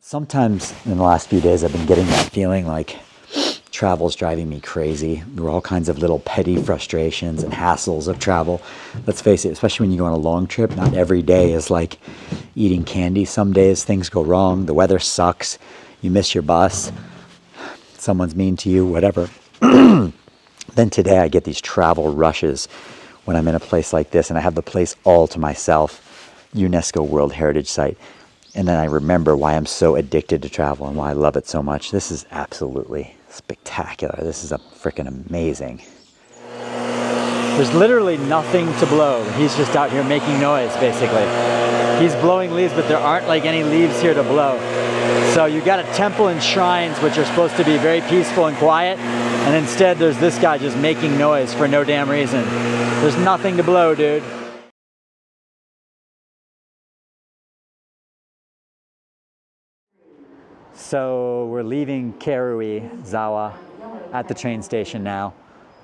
Sometimes in the last few days, I've been getting that feeling like travel's driving me crazy. There are all kinds of little petty frustrations and hassles of travel. Let's face it, especially when you go on a long trip, not every day is like eating candy. Some days things go wrong, the weather sucks, you miss your bus, someone's mean to you, whatever. Then today I get these travel rushes when I'm in a place like this and I have the place all to myself, UNESCO World Heritage Site. And then I remember why I'm so addicted to travel and why I love it so much. This is absolutely spectacular. This is freaking amazing. There's literally nothing to blow. He's just out here making noise, basically. He's blowing leaves, but there aren't like any leaves here to blow. So you got a temple and shrines, which are supposed to be very peaceful and quiet. And instead, there's this guy just making noise for no damn reason. There's nothing to blow, dude. So we're leaving Karuizawa at the train station now,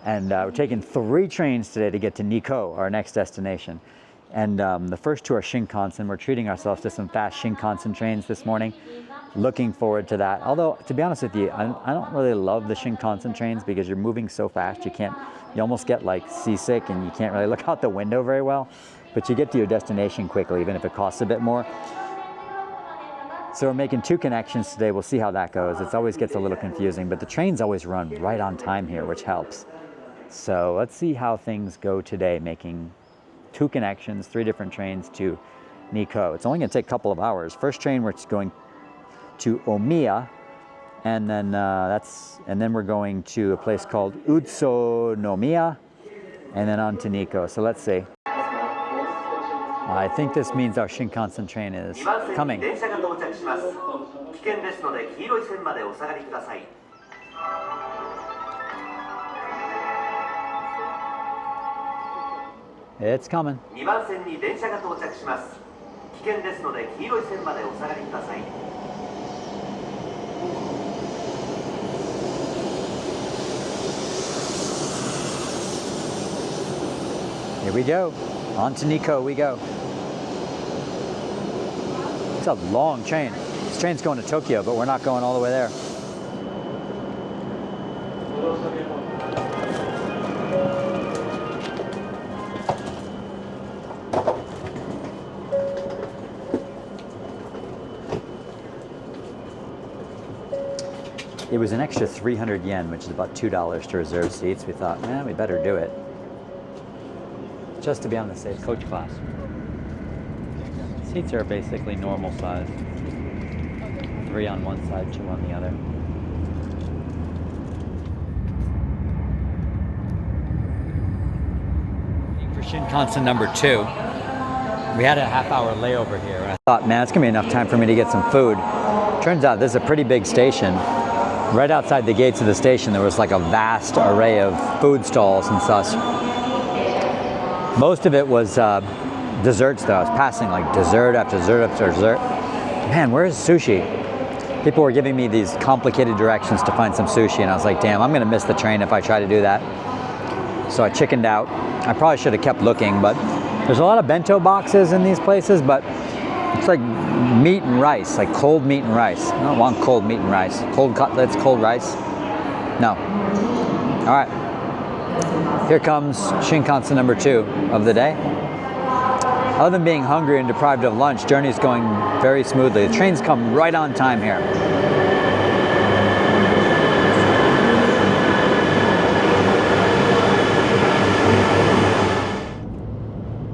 and we're taking 3 trains today to get to Nikko, our next destination. And the first 2 are Shinkansen. We're treating ourselves to some fast Shinkansen trains this morning. Looking forward to that. Although, to be honest with you, I don't really love the Shinkansen trains because you're moving so fast, you almost get like seasick and you can't really look out the window very well. But you get to your destination quickly, even if it costs a bit more. So we're making 2 connections today. We'll see how that goes. It always gets a little confusing, but the trains always run right on time here, which helps. So let's see how things go today, making 2 connections, 3 different trains to Nikko. It's only going to take a couple of hours. First train, we're going to Omiya, and then we're going to a place called Utsunomiya, and then on to Nikko. So let's see. I think this means our Shinkansen train is coming. It's coming. Here we go. On to Nikko we go. It's a long train. This train's going to Tokyo, but we're not going all the way there. It was an extra 300 yen, which is about $2 to reserve seats. We thought, man, we better do it. Just to be on the safe coach class. Seats are basically normal size. 3 on one side, 2 on the other. For Shinkansen number 2, we had a half-hour layover here. I thought, man, it's gonna be enough time for me to get some food. Turns out this is a pretty big station. Right outside the gates of the station, there was like a vast array of food stalls and such. Most of it was desserts though. I was passing like dessert after dessert after dessert. Man, where's sushi? People were giving me these complicated directions to find some sushi, and I was like, damn, I'm gonna miss the train if I try to do that. So I chickened out. I probably should have kept looking, but there's a lot of bento boxes in these places, but it's like meat and rice, like cold meat and rice. I don't want cold meat and rice. Cold cutlets, cold rice. No. All right. Here comes Shinkansen number 2 of the day. Other than being hungry and deprived of lunch, journey's going very smoothly. The trains come right on time here.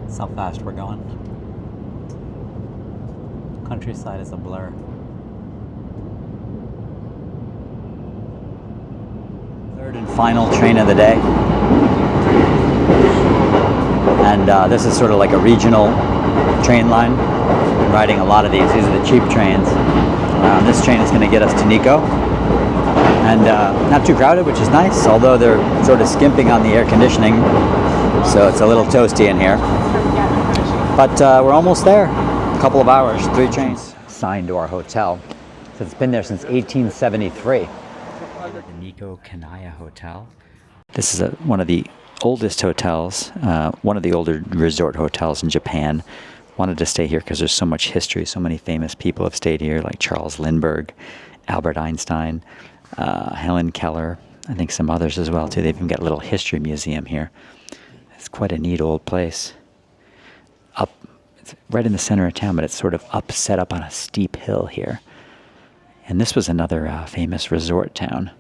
That's how fast we're going. Countryside is a blur. Third and final train of the day. And this is sort of like a regional train line. I'm riding a lot of these. These are the cheap trains. This train is going to get us to Nikko. And not too crowded, which is nice, although they're sort of skimping on the air conditioning. So it's a little toasty in here. But we're almost there. A couple of hours, 3 trains. Signed to our hotel. So it's been there since 1873. The Nikko Kanaya Hotel. This is one of the oldest hotels, one of the older resort hotels in Japan. wanted to stay here because there's so much history. So many famous people have stayed here, like Charles Lindbergh, Albert Einstein, Helen Keller, I think some others as well too. They've even got a little history museum here. It's quite a neat old place. It's right in the center of town, but it's sort of set up on a steep hill here. And this was another famous resort town.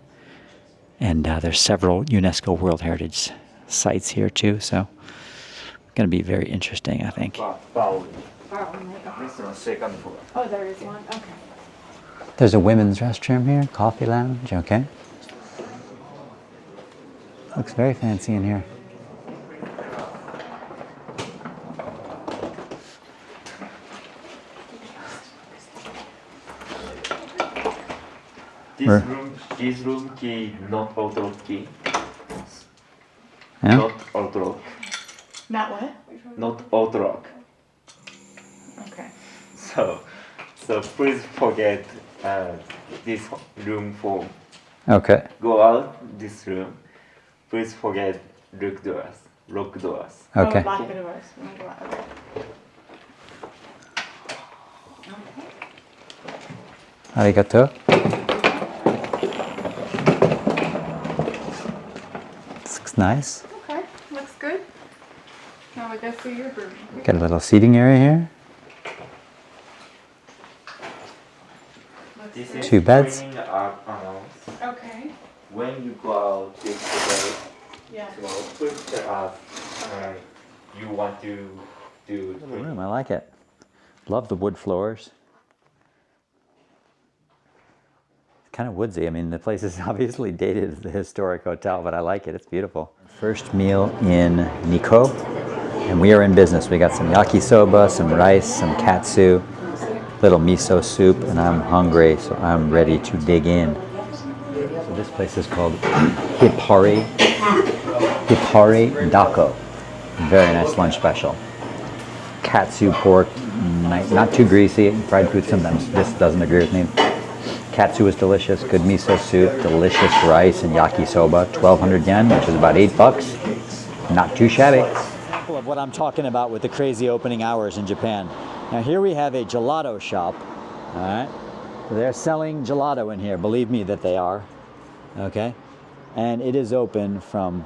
And there's several UNESCO World Heritage sites here too, so going to be very interesting, I think. Oh, there is one? Okay. There's a women's restroom here, coffee lounge, okay. Looks very fancy in here. This room key not auto key. Yeah? Not auto lock. Not what? Not auto lock. Okay. So please forget this room for Okay. go out this room. Please forget lock doors. Okay. Oh, lock the doors. Okay. Arigato. This looks nice. Okay, looks good. Now we go through your room. Got a little seating area here. This is Two beds. training announced. Okay. When you go out this day, Yeah. so please tell us you want to do. The room, I like it. Love the wood floors. It's kind of woodsy. I mean, the place is obviously dated as the historic hotel, but I like it. It's beautiful. First meal in Nikko, and we are in business. We got some yakisoba, some rice, some katsu, little miso soup, and I'm hungry, so I'm ready to dig in. So this place is called Hipari Dako. Very nice lunch special. Katsu pork, not too greasy. Fried food sometimes this doesn't agree with me. Katsu is delicious, good miso soup, delicious rice and yakisoba, 1,200 yen, which is about $8. Not too shabby. Example of what I'm talking about with the crazy opening hours in Japan. Now here we have a gelato shop, all right? They're selling gelato in here, believe me that they are, okay? And it is open from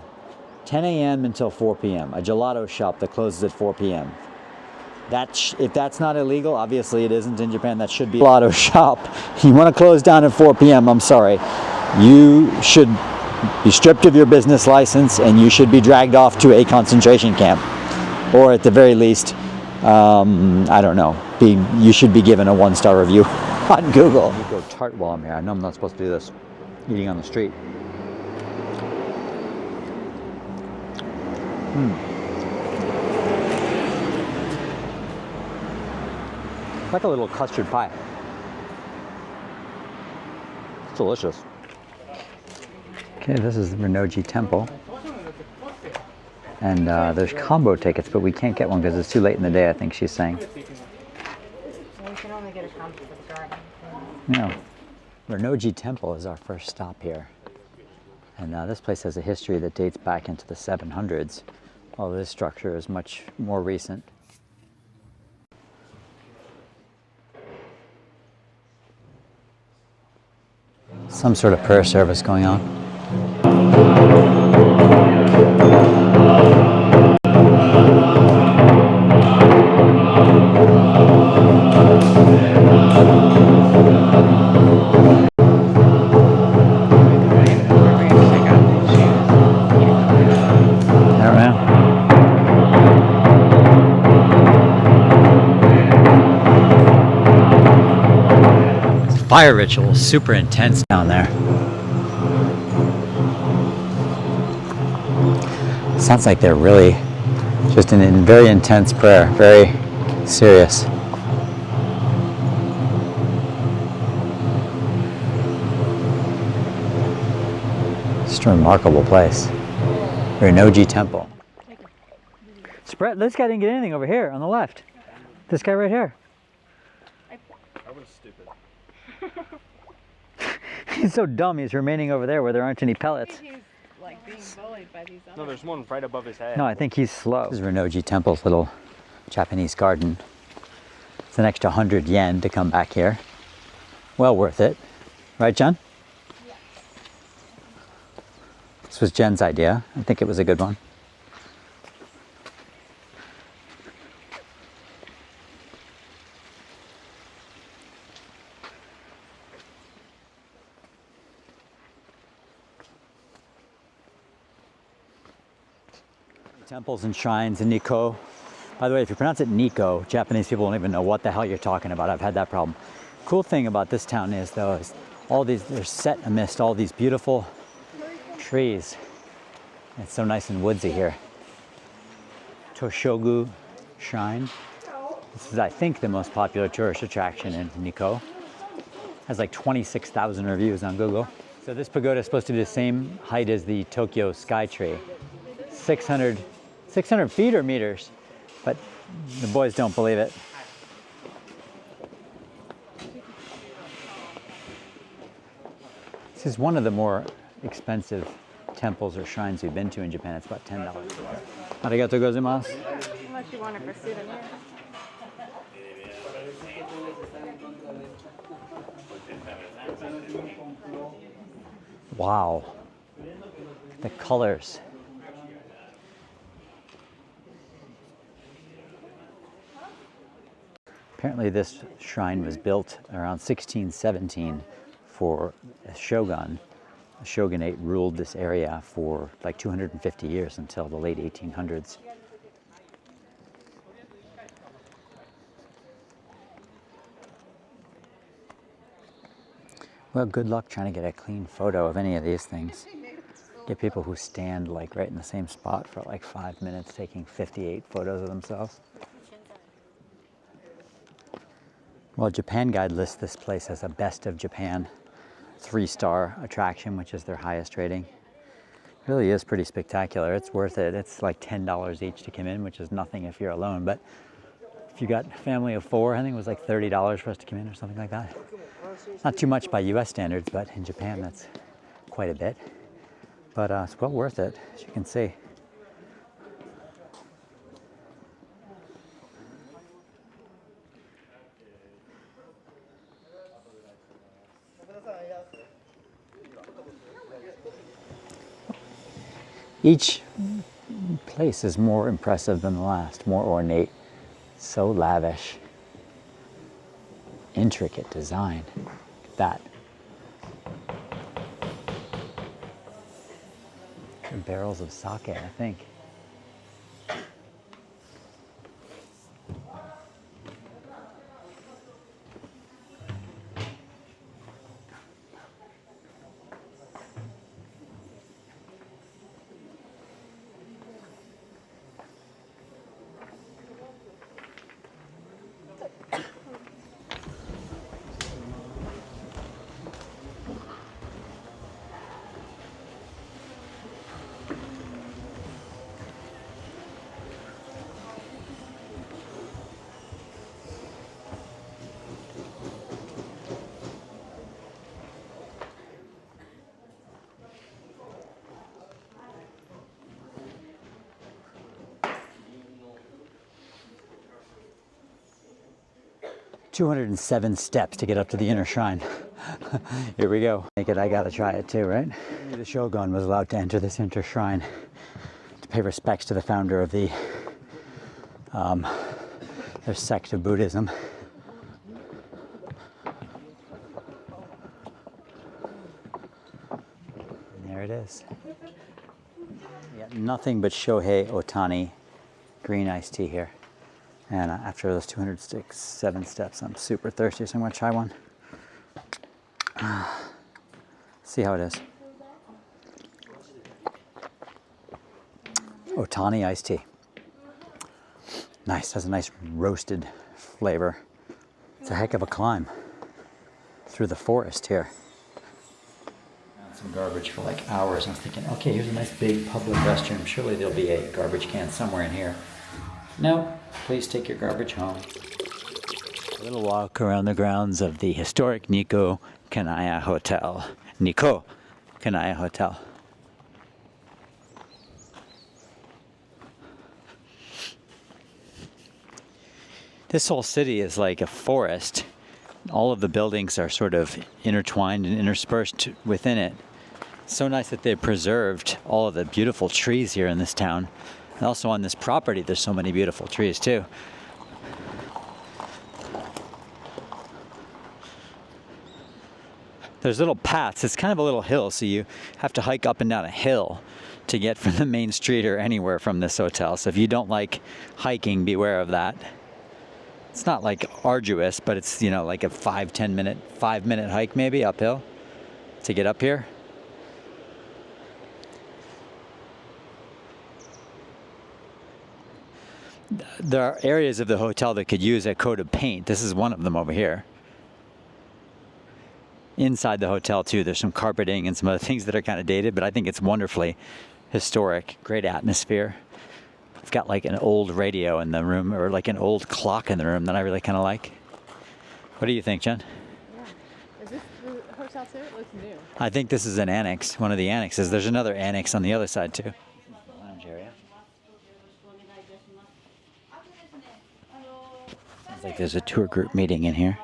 10 a.m. until 4 p.m. A gelato shop that closes at 4 p.m. If that's not illegal, obviously it isn't in Japan, that should be a gelato shop. You want to close down at 4 p.m., I'm sorry. You should be stripped of your business license and you should be dragged off to a concentration camp. Or at the very least, I don't know, you should be given a 1-star review on Google. You go tart while I'm here. I know I'm not supposed to do this, eating on the street. Like a little custard pie. It's delicious. Okay, this is the Rinnoji Temple. And there's combo tickets, but we can't get one because it's too late in the day, I think she's saying. Well, you can only get a combo for the garden. No. Rinnoji Temple is our first stop here. And this place has a history that dates back into the 700s, although this structure is much more recent. Some sort of prayer service going on. Fire ritual is super intense down there. Sounds like they're really just in very intense prayer, very serious. Just a remarkable place. Rinnoji Temple. This guy didn't get anything over here on the left. This guy right here. I was stupid. He's so dumb, he's remaining over there where there aren't any pellets. He's like being bullied by these others. No, there's one right above his head. No, I think he's slow. This is Rinnoji Temple's little Japanese garden. an extra 100 yen to come back here. Well worth it. Right, Jen? This was Jen's idea. I think it was a good one. Temples and shrines in Nikko. By the way, if you pronounce it Nikko, Japanese people don't even know what the hell you're talking about. I've had that problem. Cool thing about this town is, though, is all these, they're set amidst all these beautiful trees. It's so nice and woodsy here. Toshogu Shrine. This is, I think, the most popular tourist attraction in Nikko. Has like 26,000 reviews on Google. So this pagoda is supposed to be the same height as the Tokyo sky tree. 600 feet or meters, but the boys don't believe it. This is one of the more expensive temples or shrines we've been to in Japan. It's about $10. Arigatou gozaimasu. Unless you want it for souvenir. Wow, the colors. Apparently this shrine was built around 1617 for a shogun. The shogunate ruled this area for like 250 years until the late 1800s. Well, good luck trying to get a clean photo of any of these things. Get people who stand like right in the same spot for like 5 minutes taking 58 photos of themselves. Well, Japan Guide lists this place as a best of Japan 3-star attraction, which is their highest rating. It really is pretty spectacular. It's worth it. It's like $10 each to come in, which is nothing if you're alone. But if you got a family of 4, I think it was like $30 for us to come in or something like that. Not too much by US standards, but in Japan that's quite a bit. But it's well worth it, as you can see. Each place is more impressive than the last, more ornate, so lavish. Intricate design. Look at that. Some barrels of sake, I think. "207 steps to get up to the inner shrine." Here we go. Make it, I gotta try it too, right? The Shogun was allowed to enter this inner shrine to pay respects to the founder of the their sect of Buddhism. And there it is. Yeah, nothing but Shohei Ohtani green iced tea here. And after those 207 steps, I'm super thirsty, so I'm gonna try one. See how it is. Ohtani iced tea. Nice, has a nice roasted flavor. It's a heck of a climb through the forest here. Found some garbage for like hours. I was thinking, okay, here's a nice big public restroom. Surely there'll be a garbage can somewhere in here. No, please take your garbage home. A little walk around the grounds of the historic Nikko Kanaya Hotel. Nikko Kanaya Hotel. This whole city is like a forest. All of the buildings are sort of intertwined and interspersed within it. It's so nice that they preserved all of the beautiful trees here in this town. And also on this property, there's so many beautiful trees too. There's little paths. It's kind of a little hill, so you have to hike up and down a hill to get from the main street or anywhere from this hotel. So if you don't like hiking, beware of that. It's not like arduous, but it's, you know, like a 5 minute hike maybe uphill to get up here. There are areas of the hotel that could use a coat of paint. This is one of them over here. Inside the hotel too, there's some carpeting and some other things that are kind of dated, but I think it's wonderfully historic. Great atmosphere. I've got like an old radio in the room, or like an old clock in the room that I really kind of like. What do you think, Jen? Yeah. Is this the hotel too? It looks new. I think this is an annex, one of the annexes. There's another annex on the other side too. Lounge area. Sounds like there's a tour group meeting in here.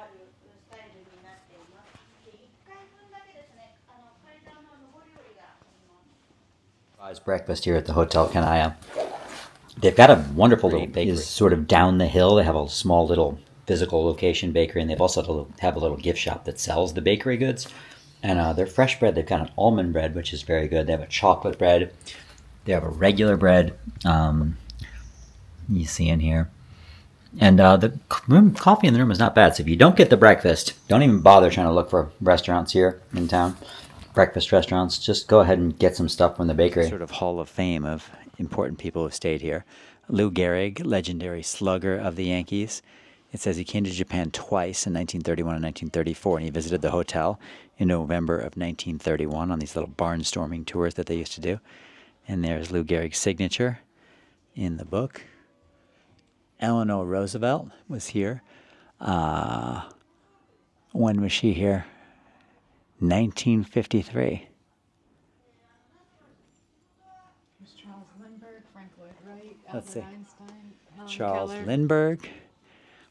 Breakfast here at the Hotel Kanaya. They've got a wonderful little bakery. It's sort of down the hill. They have a small little physical location bakery, and they've also have a little gift shop that sells the bakery goods. And their fresh bread, they've got an almond bread, which is very good. They have a chocolate bread. They have a regular bread. You see in here. And the coffee in the room is not bad. So if you don't get the breakfast, don't even bother trying to look for restaurants here in town. Breakfast restaurants, just go ahead and get some stuff from the bakery. Sort of hall of fame of important people who have stayed here. Lou Gehrig, legendary slugger of the Yankees. It says he came to Japan twice in 1931 and 1934, and he visited the hotel in November of 1931 on these little barnstorming tours that they used to do. And there's Lou Gehrig's signature in the book. Eleanor Roosevelt was here. When was she here? 1953. There's Charles Lindbergh, Frank Lloyd Wright, Let's Albert see. Einstein, Helen Charles Keller. Lindbergh,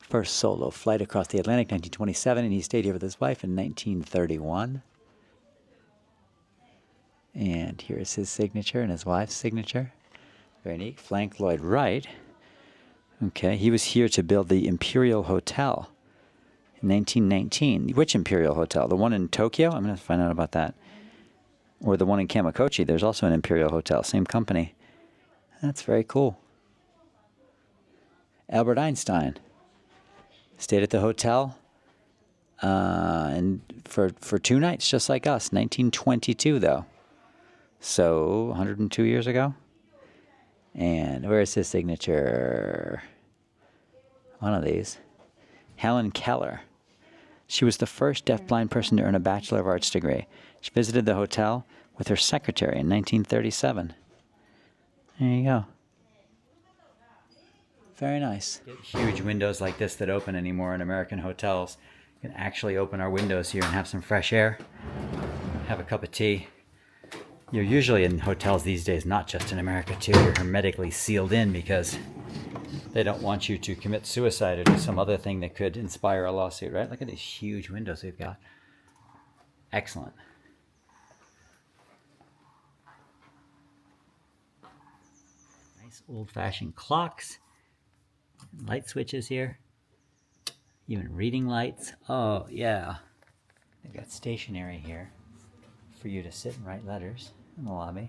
first solo flight across the Atlantic, 1927, and he stayed here with his wife in 1931. And here's his signature and his wife's signature. Very neat. Frank Lloyd Wright. Okay, he was here to build the Imperial Hotel. 1919. Which Imperial Hotel? The one in Tokyo? I'm going to find out about that. Or the one in Kamakyochi. There's also an Imperial Hotel. Same company. That's very cool. Albert Einstein stayed at the hotel and for 2 nights, just like us. 1922, though. So, 102 years ago. And where's his signature? One of these. Helen Keller. She was the first deafblind person to earn a Bachelor of Arts degree. She visited the hotel with her secretary in 1937. There you go. Very nice. Huge windows like this that open anymore in American hotels. You can actually open our windows here and have some fresh air. Have a cup of tea. You're usually in hotels these days, not just in America too. You're hermetically sealed in because they don't want you to commit suicide or do some other thing that could inspire a lawsuit, right? Look at these huge windows we've got. Excellent. Nice old-fashioned clocks. Light switches here. Even reading lights. Oh, yeah. They've got stationery here for you to sit and write letters in the lobby.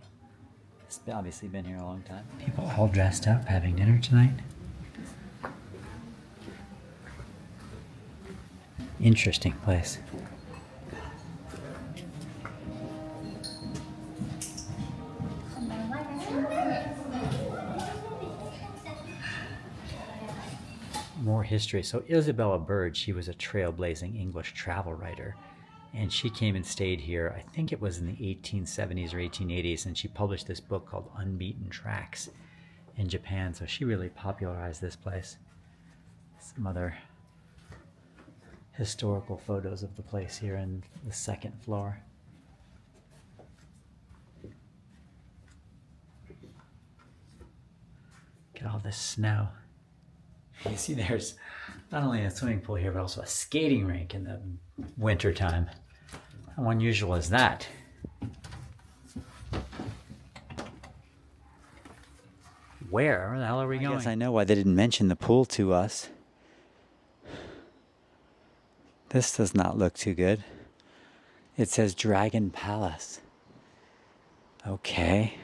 It's obviously been here a long time. People all dressed up having dinner tonight. Interesting place. More history. So Isabella Bird, she was a trailblazing English travel writer, and she came and stayed here, I think it was in the 1870s or 1880s, and she published this book called Unbeaten Tracks in Japan. So she really popularized this place. Some other historical photos of the place here in the second floor. Look at all this snow. You see, there's not only a swimming pool here, but also a skating rink in the winter time. How unusual is that? Where the hell are we going? I guess I know why they didn't mention the pool to us. This does not look too good. It says Dragon Palace. Okay.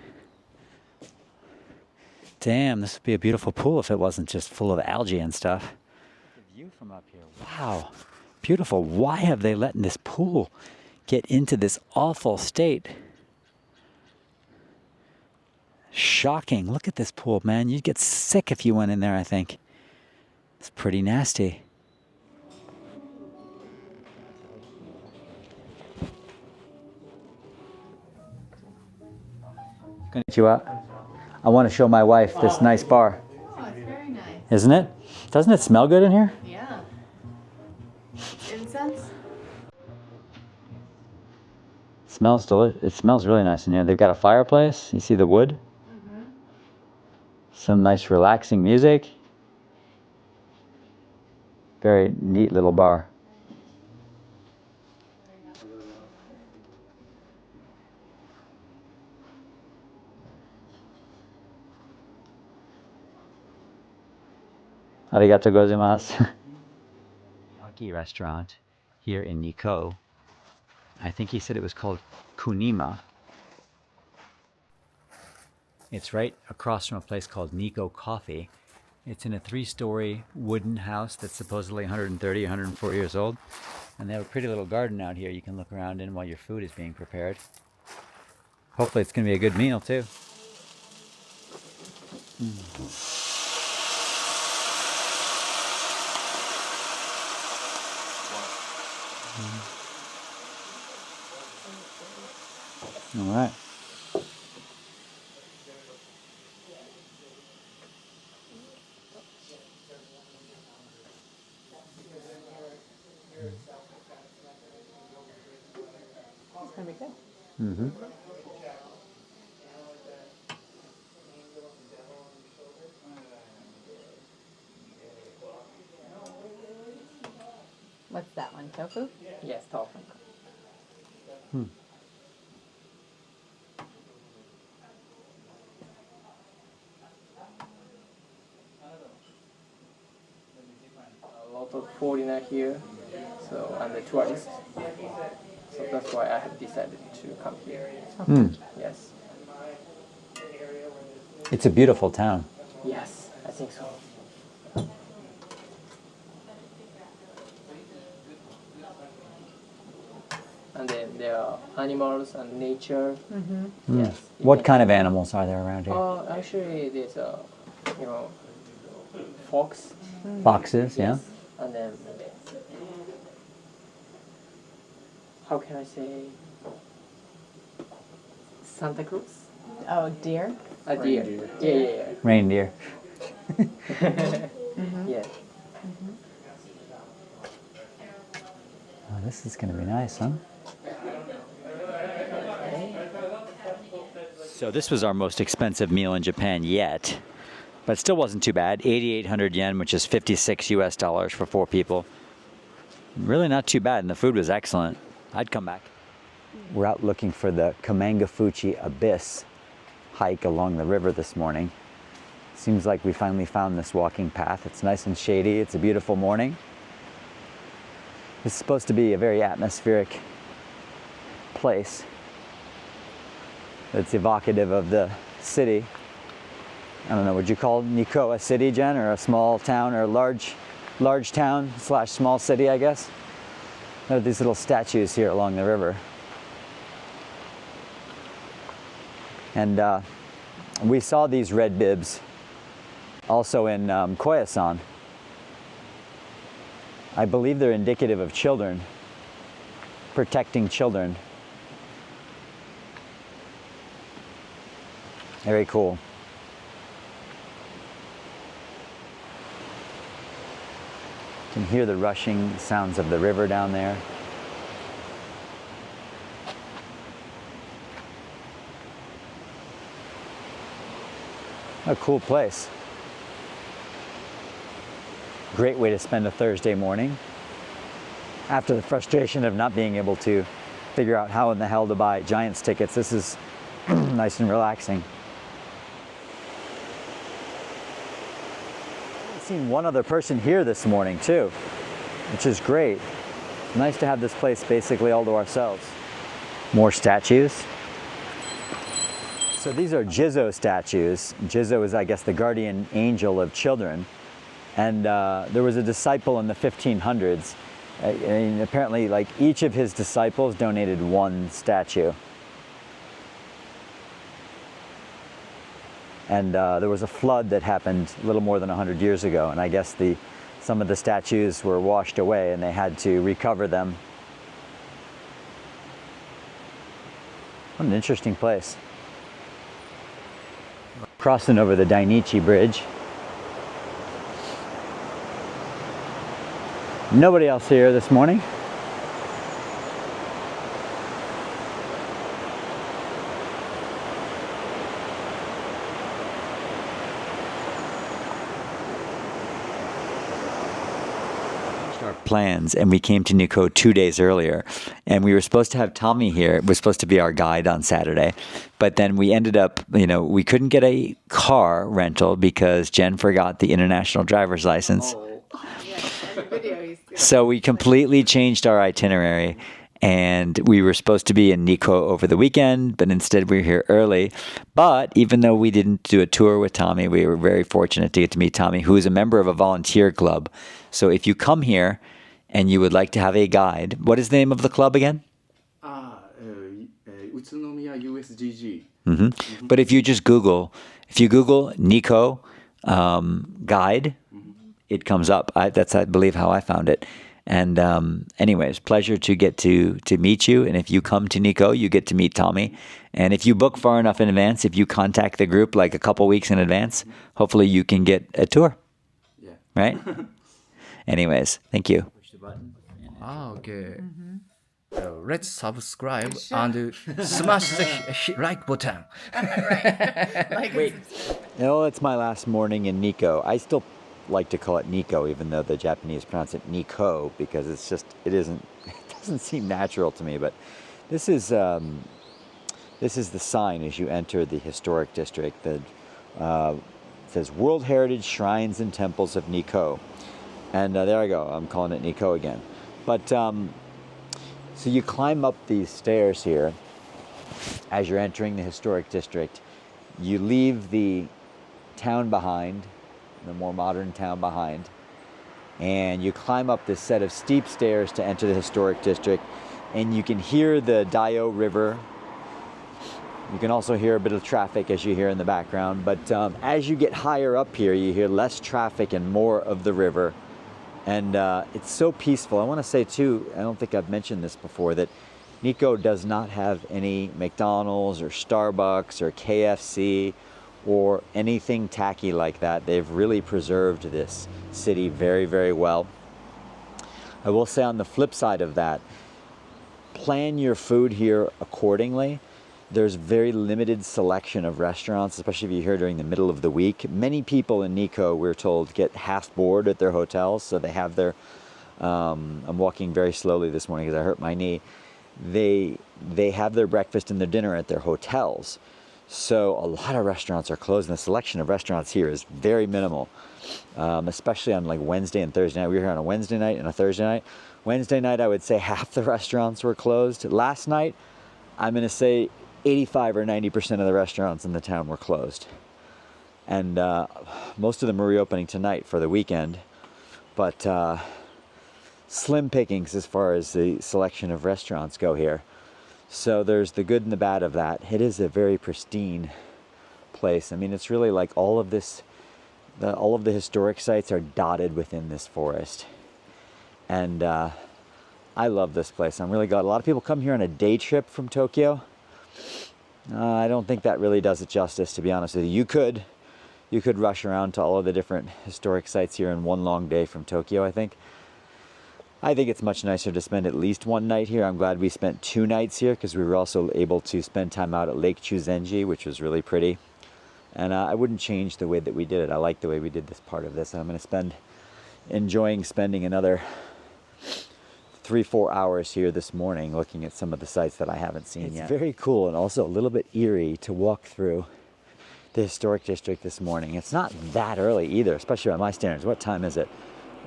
Damn, this would be a beautiful pool if it wasn't just full of algae and stuff. The view from up here, wow. Beautiful. Why have they let this pool get into this awful state? Shocking. Look at this pool, man. You'd get sick if you went in there, I think. It's pretty nasty. Konnichiwa. I want to show my wife this nice bar. Oh, it's very nice. Isn't it? Doesn't it smell good in here? Yeah. Incense? It smells really nice in here. They've got a fireplace. You see the wood? Mm-hmm. Some nice relaxing music. Very neat little bar. Arigatou gozaimasu. Yaki restaurant here in Nikko. I think he said it was called Kunima. It's right across from a place called Nikko Coffee. It's in a 3-story wooden house that's supposedly 130, 140 years old. And they have a pretty little garden out here you can look around in while your food is being prepared. Hopefully it's going to be a good meal too. All right. It's gonna be good. Mm-hmm. What's that one? Tofu? Yes, tofu. A lot of foreigner here, so and the tourists. So that's why I have decided to come here. Yes. It's a beautiful town. Yes, I think so. And then there are animals and nature. Yes. What kind of animals are there around here? Actually, there's a, fox. Foxes, yeah? And then, how can I say, Santa Cruz? Oh, deer? A deer. Reindeer. Yeah. Reindeer. Yeah. Oh, this is going to be nice, huh? So this was our most expensive meal in Japan yet, but it still wasn't too bad. 8,800 yen, which is 56 US dollars for 4 people. Really not too bad, and the food was excellent. I'd come back. We're out looking for the Kanmangafuchi Abyss hike along the river this morning. Seems like we finally found this walking path. It's nice and shady. It's a beautiful morning. This is supposed to be a very atmospheric place. It's evocative of the city. I don't know, would you call Nikko a city, Jen, or a small town, or a large town / small city, I guess? There are these little statues here along the river. And we saw these red bibs also in Koyasan. I believe they're indicative of children, protecting children. Very cool. You can hear the rushing sounds of the river down there. A cool place. Great way to spend a Thursday morning after the frustration of not being able to figure out how in the hell to buy Giants tickets. This is nice and relaxing. I've seen one other person here this morning too, which is great. Nice to have this place basically all to ourselves. More statues. So these are Jizo statues. Jizo is, I guess, the guardian angel of children. And there was a disciple in the 1500s. And apparently, like, each of his disciples donated one statue. And there was a flood that happened a little more than 100 years ago. And I guess some of the statues were washed away and they had to recover them. What an interesting place. Crossing over the Dainichi Bridge. Nobody else here this morning. Our plans, and we came to Nikko 2 days earlier, and we were supposed to have Tommy here. It was supposed to be our guide on Saturday, but then we ended up, we couldn't get a car rental because Jen forgot the international driver's license. So we completely changed our itinerary, and we were supposed to be in Nikko over the weekend, but instead we were here early. But even though we didn't do a tour with Tommy, we were very fortunate to get to meet Tommy, who is a member of a volunteer club. So if you come here and you would like to have a guide, what is the name of the club again? Utsunomiya USGG. Mm-hmm. But if you just Google Nikko guide, it comes up. That's, I believe, how I found it. And anyways, pleasure to get to meet you. And if you come to Nikko, you get to meet Tommy. And if you book far enough in advance, if you contact the group like a couple weeks in advance, hopefully you can get a tour. Yeah. Right? Anyways, thank you. Push the button. Okay. Let's subscribe and smash the like button. Wait. It's my last morning in Nikko. I still like to call it Nikko, even though the Japanese pronounce it Nikko, because it doesn't seem natural to me. But this is the sign as you enter the historic district that says World Heritage Shrines and Temples of Nikko. And there I go, I'm calling it Nikko again. But so you climb up these stairs here as you're entering the historic district. You leave the town behind, the more modern town behind, and you climb up this set of steep stairs to enter the historic district, and you can hear the Daio River. You can also hear a bit of traffic as you hear in the background, but as you get higher up here, you hear less traffic and more of the river, and it's so peaceful. I want to say too, I don't think I've mentioned this before, that Nikko does not have any McDonald's or Starbucks or KFC or anything tacky like that. They've really preserved this city very, very well. I will say on the flip side of that, plan your food here accordingly. There's very limited selection of restaurants, especially if you're here during the middle of the week. Many people in Nikko, we're told, get half board at their hotels, so they have their, I'm walking very slowly this morning because I hurt my knee. They have their breakfast and their dinner at their hotels. So a lot of restaurants are closed, and the selection of restaurants here is very minimal, especially on like Wednesday and Thursday night. We were here on a Wednesday night and a Thursday night. Wednesday night, I would say half the restaurants were closed. Last night, I'm going to say 85 or 90% of the restaurants in the town were closed. And most of them are reopening tonight for the weekend. But slim pickings as far as the selection of restaurants go here. So there's the good and the bad of that. It is a very pristine place. I mean, it's really like all of the historic sites are dotted within this forest. And I love this place. I'm really glad. A lot of people come here on a day trip from Tokyo. I don't think that really does it justice, to be honest with you. You could rush around to all of the different historic sites here in one long day from Tokyo, I think. I think it's much nicer to spend at least one night here. I'm glad we spent 2 nights here because we were also able to spend time out at Lake Chuzenji, which was really pretty. And I wouldn't change the way that we did it. I like the way we did this part of this. I'm going to spend enjoying spending another 3-4 hours here this morning looking at some of the sites that I haven't seen yet. It's very cool and also a little bit eerie to walk through the historic district this morning. It's not that early either, especially by my standards. What time is it?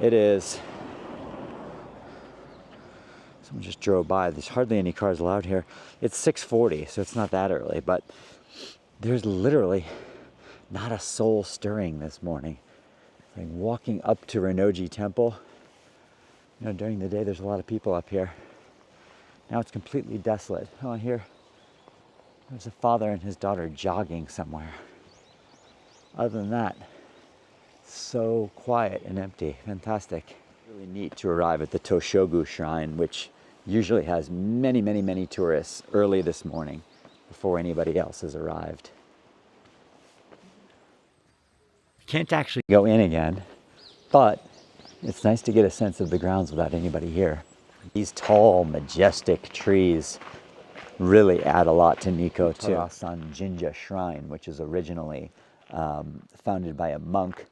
It is... Someone just drove by. There's hardly any cars allowed here. It's 6:40, so it's not that early, but there's literally not a soul stirring this morning. Like walking up to Rinnoji Temple, you know, during the day there's a lot of people up here. Now it's completely desolate. Oh, here there's a father and his daughter jogging somewhere. Other than that, so quiet and empty. Fantastic. Really neat to arrive at the Toshogu Shrine, which usually has many, many, many tourists early this morning before anybody else has arrived. Can't actually go in again, but it's nice to get a sense of the grounds without anybody here. These tall, majestic trees really add a lot to Nikko too. Futarasan Jinja Shrine, which is originally founded by a monk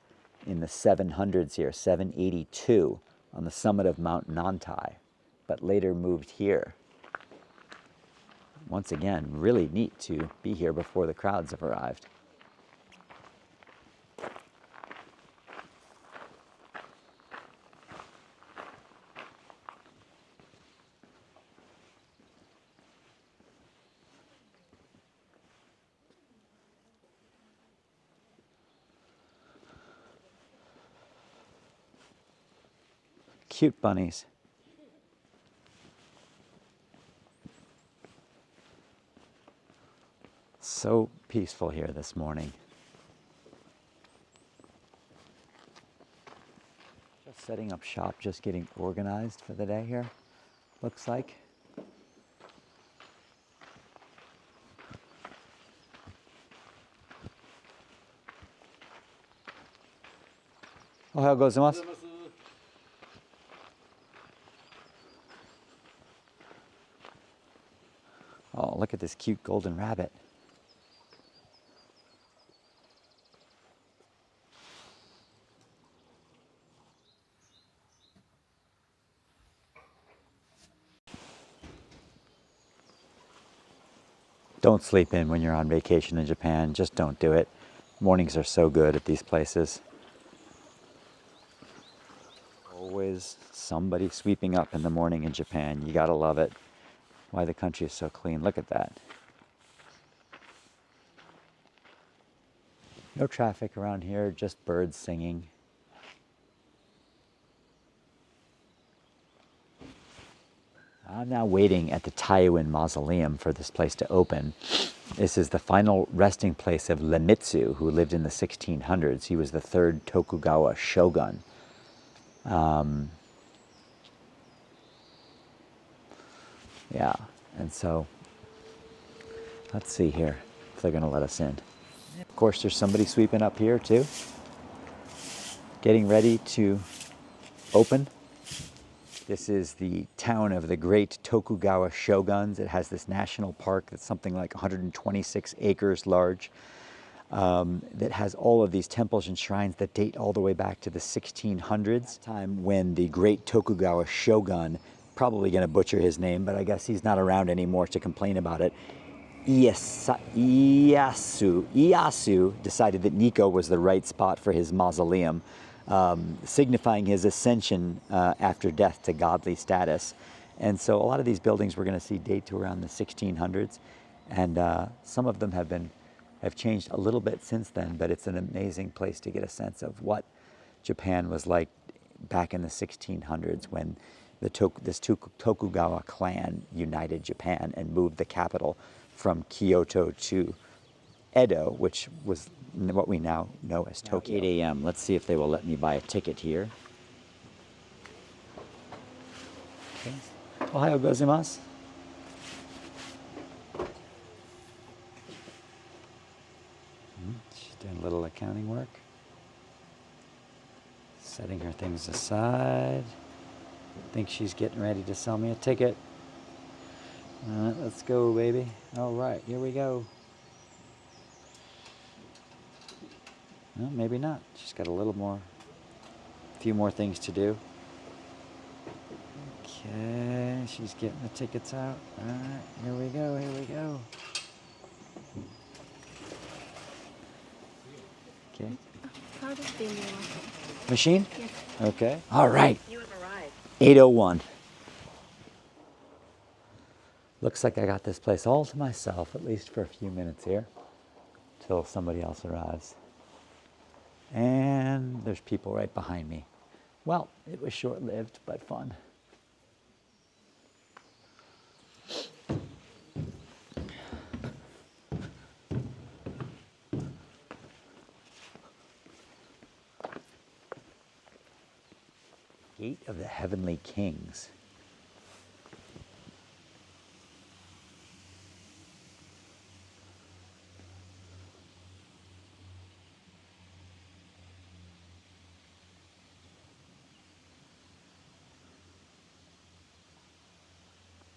in the 700s here, 782, on the summit of Mount Nantai, but later moved here. Once again, really neat to be here before the crowds have arrived. Cute bunnies. So peaceful here this morning. Just setting up shop, just getting organized for the day here, looks like. Ohayou gozaimasu. Oh, look at this cute golden rabbit. Don't sleep in when you're on vacation in Japan. Just don't do it. Mornings are so good at these places. Always somebody sweeping up in the morning in Japan. You gotta love it. Why the country is so clean. Look at that. No traffic around here, just birds singing. I'm now waiting at the Taiyuin Mausoleum for this place to open. This is the final resting place of Iemitsu, who lived in the 1600s. He was the third Tokugawa Shogun. Yeah, and so let's see here if they're going to let us in. Of course, there's somebody sweeping up here too, getting ready to open. This is the town of the great Tokugawa shoguns. It has this national park that's something like 126 acres large, that has all of these temples and shrines that date all the way back to the 1600s, time when the great Tokugawa shogun, probably going to butcher his name, but I guess he's not around anymore to complain about it, Ieyasu decided that Nikko was the right spot for his mausoleum, signifying his ascension after death to godly status. And so a lot of these buildings we're going to see date to around the 1600s, and some of them have changed a little bit since then, but it's an amazing place to get a sense of what Japan was like back in the 1600s when this Tokugawa clan united Japan and moved the capital from Kyoto to Edo, which was what we now know as Tokyo. 8 a.m. Let's see if they will let me buy a ticket here. Okay. Ohayou gozaimasu. She's doing a little accounting work. Setting her things aside. I think she's getting ready to sell me a ticket. All right, let's go, baby. All right, here we go. No, maybe not. She's got a little more few more things to do. Okay, she's getting the tickets out. All right, here we go, here we go. Okay. Machine? Yes. Okay. All right. You have arrived. 8:01. Looks like I got this place all to myself, at least for a few minutes here, till somebody else arrives. And there's people right behind me. Well, it was short-lived, but fun. Gate of the Heavenly Kings.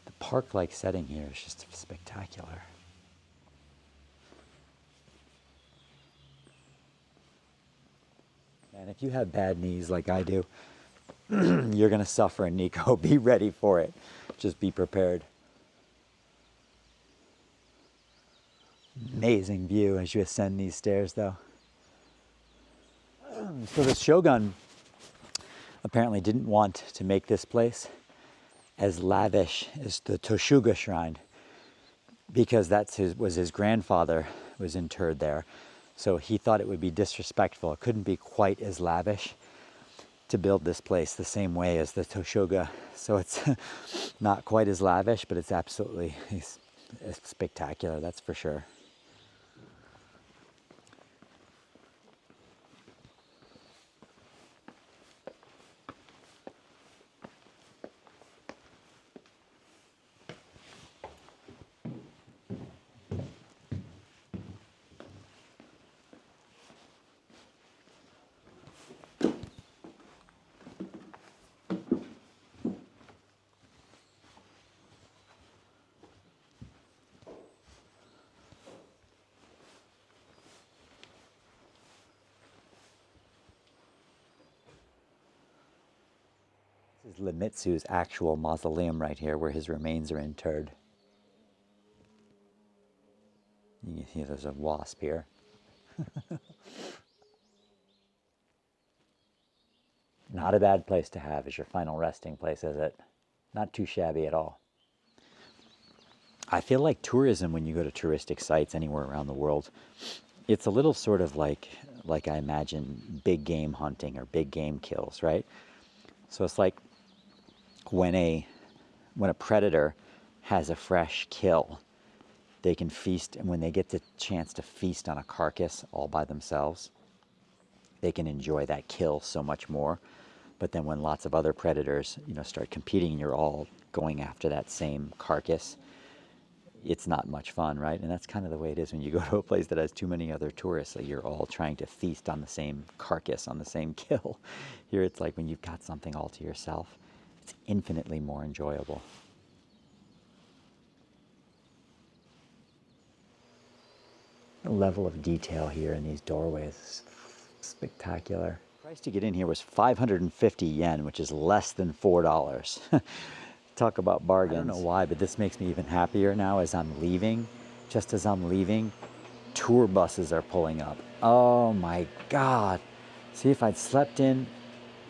The park-like setting here is just spectacular. And if you have bad knees like I do, you're going to suffer in Nikko. Be ready for it. Just be prepared. Amazing view as you ascend these stairs, though. So the Shogun apparently didn't want to make this place as lavish as the Toshogu Shrine, because was his grandfather was interred there. So he thought it would be disrespectful. It couldn't be quite as lavish to build this place the same way as the Toshogu. So it's not quite as lavish, but it's absolutely spectacular, that's for sure. This is Iemitsu's actual mausoleum right here, where his remains are interred. You can see there's a wasp here. Not a bad place to have as your final resting place, is it? Not too shabby at all. I feel like tourism, when you go to touristic sites anywhere around the world, it's a little sort of like I imagine big game hunting or big game kills, right? So it's like when a predator has a fresh kill, they can feast, and when they get the chance to feast on a carcass all by themselves, they can enjoy that kill so much more. But then when lots of other predators, start competing and you're all going after that same carcass, it's not much fun, right? And that's kind of the way it is when you go to a place that has too many other tourists. Like, you're all trying to feast on the same carcass, on the same kill. Here it's like when you've got something all to yourself, it's infinitely more enjoyable. The level of detail here in these doorways is spectacular. The price to get in here was 550 yen, which is less than $4. Talk about bargains. I don't know why, but this makes me even happier now as I'm leaving. Just as I'm leaving, tour buses are pulling up. Oh my God. See, if I'd slept in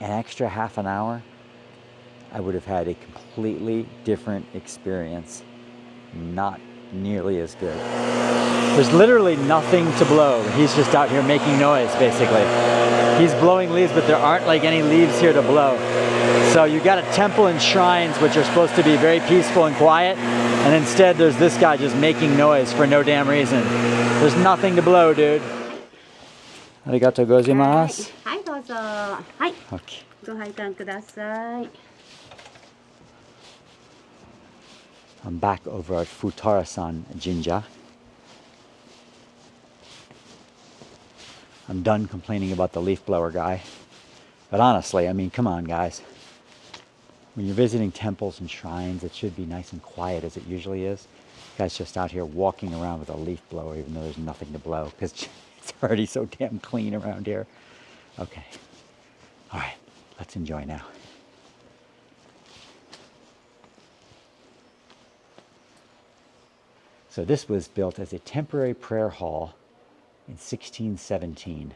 an extra half an hour, I would have had a completely different experience. Not nearly as good. There's literally nothing to blow. He's just out here making noise, basically. He's blowing leaves, but there aren't like any leaves here to blow. So you got a temple and shrines, which are supposed to be very peaceful and quiet, and instead there's this guy just making noise for no damn reason. There's nothing to blow, dude. Arigatou gozaimasu. はい、どうぞ。はい、 Okay. ご拝観ください。 I'm back over at Futarasan Jinja. I'm done complaining about the leaf blower guy. But honestly, I mean, come on, guys. When you're visiting temples and shrines, it should be nice and quiet as it usually is. Guy's just out here walking around with a leaf blower, even though there's nothing to blow, because it's already so damn clean around here. Okay. All right. let's enjoy now. So this was built as a temporary prayer hall in 1617.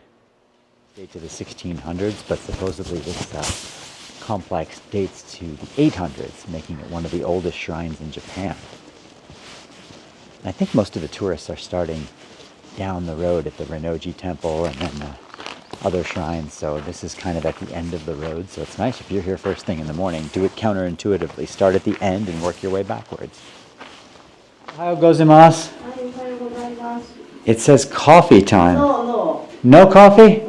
Date to the 1600s, but supposedly this complex dates to the 800s, making it one of the oldest shrines in Japan. And I think most of the tourists are starting down the road at the Rinnoji Temple and then other shrines, so this is kind of at the end of the road, so it's nice if you're here first thing in the morning, do it counterintuitively. Start at the end and work your way backwards. Ohayou gozaimasu. It says coffee time. No coffee?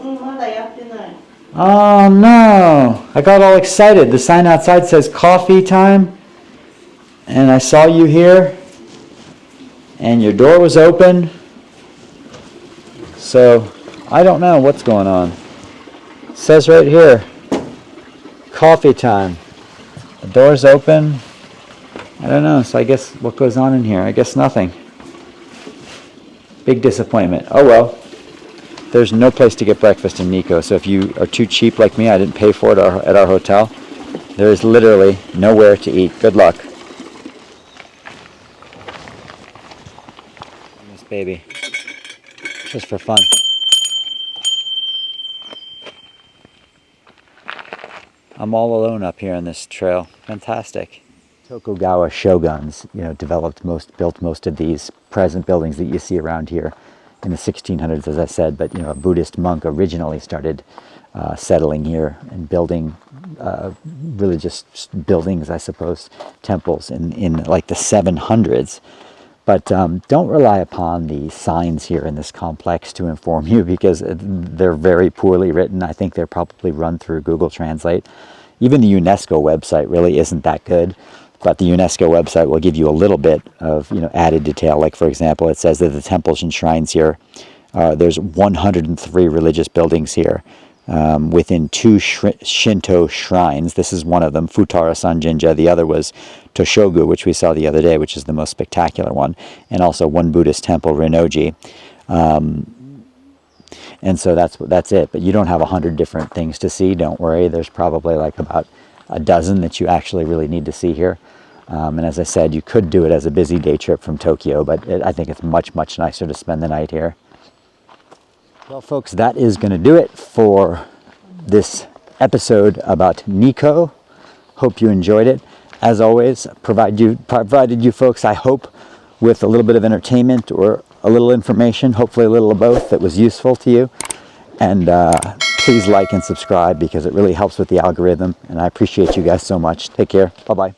Oh no! I got all excited. The sign outside says coffee time, and I saw you here, and your door was open, so I don't know what's going on. It says right here, coffee time. The door's open. I don't know, so I guess what goes on in here? I guess nothing. Big disappointment. Oh well. There's no place to get breakfast in Nikko, so if you are too cheap like me, I didn't pay for it at our hotel, there is literally nowhere to eat. Good luck. This baby. Just for fun. I'm all alone up here on this trail. Fantastic. Tokugawa shoguns, built most of these present buildings that you see around here in the 1600s, as I said, but a Buddhist monk originally started settling here and building religious buildings, I suppose, temples in like the 700s. But don't rely upon the signs here in this complex to inform you, because they're very poorly written. I think they're probably run through Google Translate. Even the UNESCO website really isn't that good. But the UNESCO website will give you a little bit of added detail. Like, for example, it says that the temples and shrines here, there's 103 religious buildings here within 2 Shinto shrines. This is one of them, Futarasan Jinja. The other was Toshogu, which we saw the other day, which is the most spectacular one. And also one Buddhist temple, Rinnoji. And so that's it. But you don't have 100 different things to see. Don't worry. There's probably like about a dozen that you actually really need to see here. And as I said, you could do it as a busy day trip from Tokyo, but I think it's much, much nicer to spend the night here. Well, folks, that is going to do it for this episode about Nikko. Hope you enjoyed it. As always, provided you folks, I hope, with a little bit of entertainment or a little information, hopefully a little of both, that was useful to you. And please like and subscribe, because it really helps with the algorithm, and I appreciate you guys so much. Take care. Bye-bye.